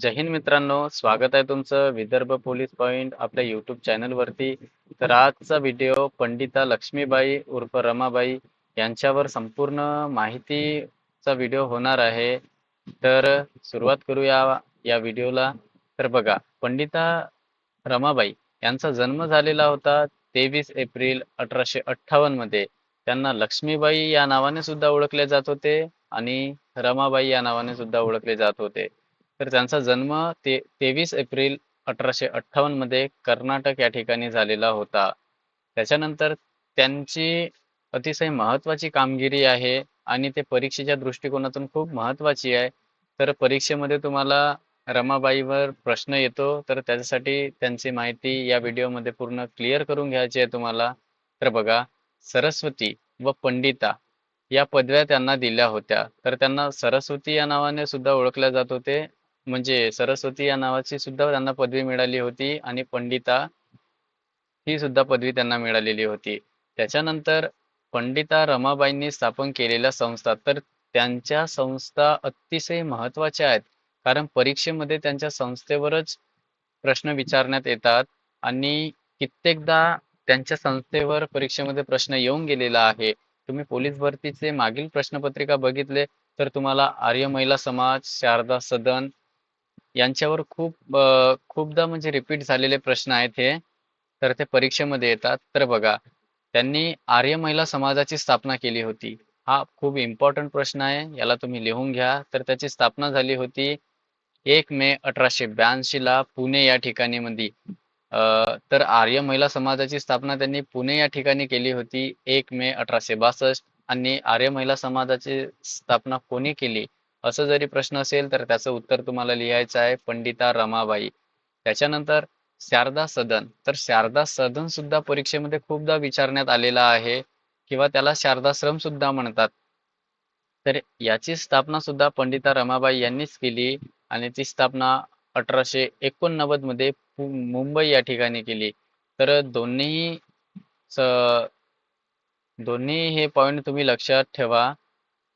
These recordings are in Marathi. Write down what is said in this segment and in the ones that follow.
जय हिंद मित्रांनो, स्वागत आहे तुमचं विदर्भ पोलीस पॉइंट आपल्या यूट्यूब चॅनलवरती. तर आजचा व्हिडिओ पंडिता लक्ष्मीबाई उर्फ रमाबाई यांच्यावर संपूर्ण माहितीचा व्हिडिओ होणार आहे. तर सुरुवात करूया या व्हिडिओला. तर बघा, पंडिता रमाबाई यांचा जन्म झालेला होता 23 एप्रिल 1858 मध्ये. त्यांना लक्ष्मीबाई या नावाने सुद्धा ओळखले जात होते आणि रमाबाई या नावाने सुद्धा ओळखले जात होते. तर त्यांचा जन्म 23 एप्रिल 1858 मध्ये कर्नाटक या ठिकाणी झालेला होता. त्याच्यानंतर त्यांची अतिशय महत्वाची कामगिरी आहे आणि ते परीक्षेच्या दृष्टिकोनातून खूप महत्वाची आहे. तर परीक्षेमध्ये तुम्हाला रमाबाईवर प्रश्न येतो, तर त्याच्यासाठी त्यांची माहिती या व्हिडिओमध्ये पूर्ण क्लिअर करून घ्यायची आहे तुम्हाला. तर बघा, सरस्वती व पंडिता या पदव्या त्यांना दिल्या होत्या. तर त्यांना सरस्वती या नावाने सुद्धा ओळखले जात होते. म्हणजे सरस्वती या नावाची सुद्धा त्यांना पदवी मिळाली होती आणि पंडिता ही सुद्धा पदवी त्यांना मिळालेली होती. त्याच्यानंतर पंडिता रमाबाईंनी स्थापन केलेल्या संस्था, तर त्यांच्या संस्था अतिशय महत्वाच्या आहेत. कारण परीक्षेमध्ये त्यांच्या संस्थेवरच प्रश्न विचारण्यात येतात आणि कित्येकदा त्यांच्या संस्थेवर परीक्षेमध्ये प्रश्न येऊन गेलेला आहे. तुम्ही पोलीस भरतीचे मागील प्रश्नपत्रिका बघितले तर तुम्हाला आर्य महिला समाज, शारदा सदन यांच्यावर खूपदा म्हणजे रिपीट झालेले प्रश्न आहेत हे. तर ते परीक्षेमध्ये येतात. तर बघा, त्यांनी आर्य महिला समाजाची स्थापना केली होती. हा खूप इम्पॉर्टंट प्रश्न आहे, याला तुम्ही लिहून घ्या. तर त्याची स्थापना झाली होती 1 मे 1882 ला पुणे या ठिकाणी मध्ये. तर आर्य महिला समाजाची स्थापना त्यांनी पुणे या ठिकाणी केली होती 1 मे 1862. आणि आर्य महिला समाजाची स्थापना कोणी केली असं जरी प्रश्न असेल तर त्याचं उत्तर तुम्हाला लिहायचं आहे पंडिता रमाबाई. त्याच्यानंतर शारदा सदन, तर शारदा सदन सुद्धा परीक्षेमध्ये खूपदा विचारण्यात आलेला आहे किंवा त्याला शारदाश्रम सुद्धा म्हणतात. तर याची स्थापना सुद्धा पंडिता रमाबाई यांनीच केली आणि ती स्थापना 1889 मध्ये मुंबई या ठिकाणी केली. तर दोन्ही हे पॉइंट तुम्ही लक्षात ठेवा,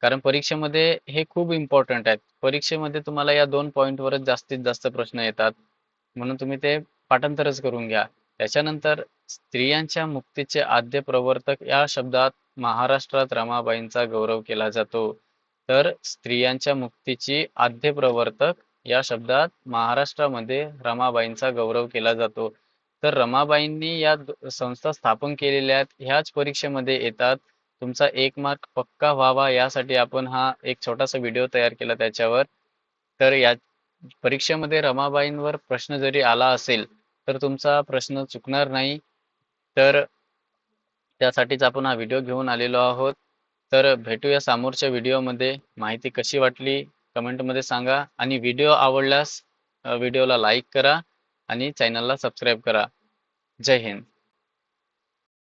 कारण परीक्षेमध्ये हे खूप इम्पॉर्टंट आहेत. परीक्षेमध्ये तुम्हाला या 2 पॉइंटवरच जास्तीत जास्त प्रश्न येतात, म्हणून तुम्ही ते पाठांतरच करून घ्या. त्याच्यानंतर स्त्रियांच्या मुक्तीचे आद्य प्रवर्तक या शब्दात महाराष्ट्रात रमाबाईंचा गौरव केला जातो. तर स्त्रियांच्या मुक्तीची आद्य प्रवर्तक या शब्दात महाराष्ट्रामध्ये रमाबाईंचा गौरव केला जातो. तर रमाबाईंनी या संस्था स्थापन केलेल्या आहेत, ह्याच परीक्षेमध्ये येतात. तुमचा 1 मार्क पक्का व्हावा यासाठी आपण हा एक छोटासा व्हिडिओ तयार केला त्याच्यावर. तर या परीक्षेमध्ये रमाबाईंवर प्रश्न जरी आला असेल तर तुमचा प्रश्न चुकणार नाही. तर त्यासाठीच आपण हा व्हिडिओ घेऊन आलेलो आहोत. तर भेटूया समोरच्या व्हिडिओमध्ये. माहिती कशी वाटली कमेंटमध्ये सांगा आणि व्हिडिओ आवडल्यास व्हिडिओला लाईक करा आणि चॅनलला सबस्क्राईब करा. जय हिंद.